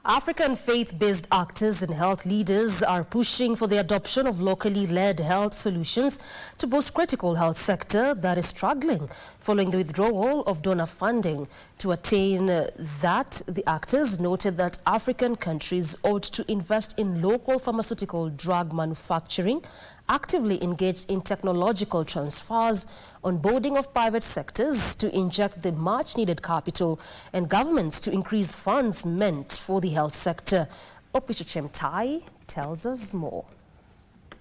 African faith-based actors and health leaders are pushing for the adoption of locally led health solutions to boost critical health sector that is struggling following the withdrawal of donor funding. To attain that, the actors noted that African countries ought to invest in local pharmaceutical drug manufacturing, actively engage in technological transfers, onboarding of private sectors to inject the much-needed capital, and governments to increase funds meant for the health sector. Chemtai tells us more.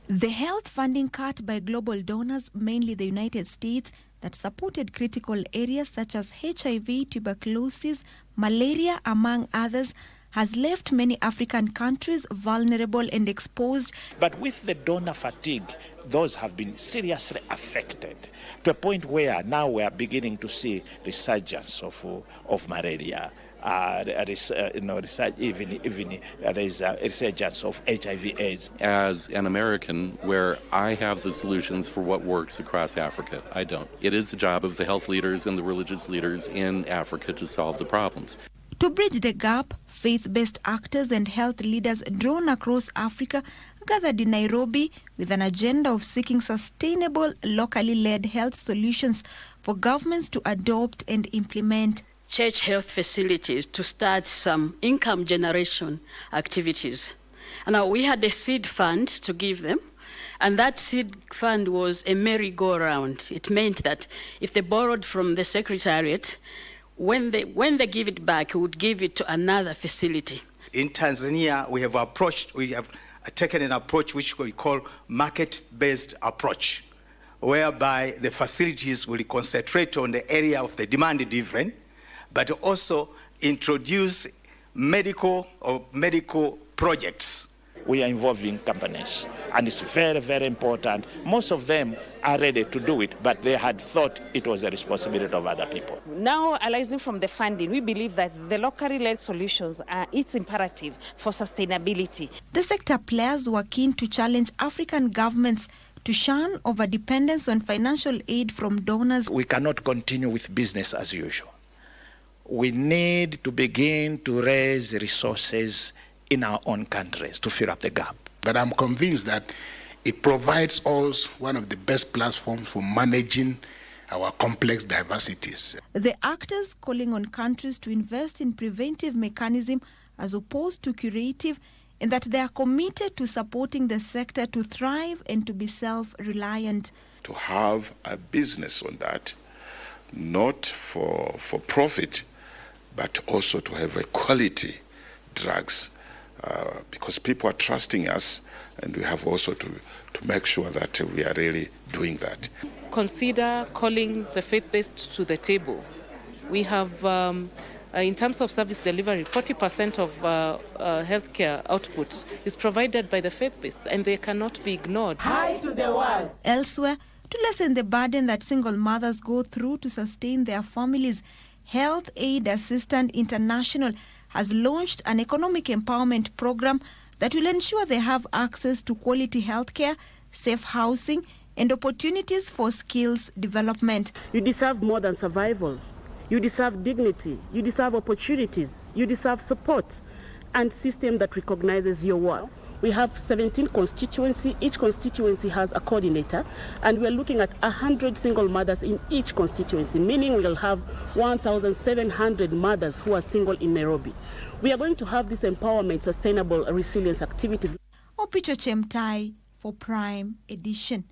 The health funding cut by global donors, mainly the United States, that supported critical areas such as HIV, tuberculosis, malaria, among others, has left many African countries vulnerable and exposed. But with the donor fatigue, those have been seriously affected to a point where now we are beginning to see resurgence of malaria. There is a resurgence of HIV/AIDS. As an American, where I have the solutions for what works across Africa, I don't. It is the job of the health leaders and the religious leaders in Africa to solve the problems. To bridge the gap, faith-based actors and health leaders drawn across Africa gathered in Nairobi with an agenda of seeking sustainable, locally led health solutions for governments to adopt and implement. Church health facilities to start some income generation activities. And now we had a seed fund to give them, and that seed fund was a merry-go-round. It meant that if they borrowed from the secretariat, when they give it back, we would give it to another facility. In Tanzania, we have taken an approach which we call market-based approach, whereby the facilities will concentrate on the area of the demand driven, but also introduce medical projects. We are involving companies, and it's very, very important. Most of them are ready to do it, but they had thought it was a responsibility of other people. Now, arising from the funding, we believe that the locally led solutions it's imperative for sustainability. The sector players were keen to challenge African governments to shun over-dependence on financial aid from donors. We cannot continue with business as usual. We need to begin to raise resources in our own countries to fill up the gap. But I'm convinced that it provides us one of the best platforms for managing our complex diversities. The actors calling on countries to invest in preventive mechanism as opposed to curative, and that they are committed to supporting the sector to thrive and to be self-reliant. To have a business on that, not for profit, but also to have a quality drugs. Because people are trusting us, and we have also to make sure that we are really doing that. Consider calling the faith-based to the table. We have, in terms of service delivery, 40% of healthcare output is provided by the faith-based, and they cannot be ignored. Hi to the world. Elsewhere, to lessen the burden that single mothers go through to sustain their families, Health Aid Assistant International has launched an economic empowerment program that will ensure they have access to quality healthcare, safe housing, and opportunities for skills development. You deserve more than survival. You deserve dignity. You deserve opportunities. You deserve support and system that recognizes your work. We have 17 constituencies. Each constituency has a coordinator, and we're looking at 100 single mothers in each constituency, meaning we'll have 1,700 mothers who are single in Nairobi. We are going to have this empowerment, sustainable resilience activities. Chemtai for Prime Edition.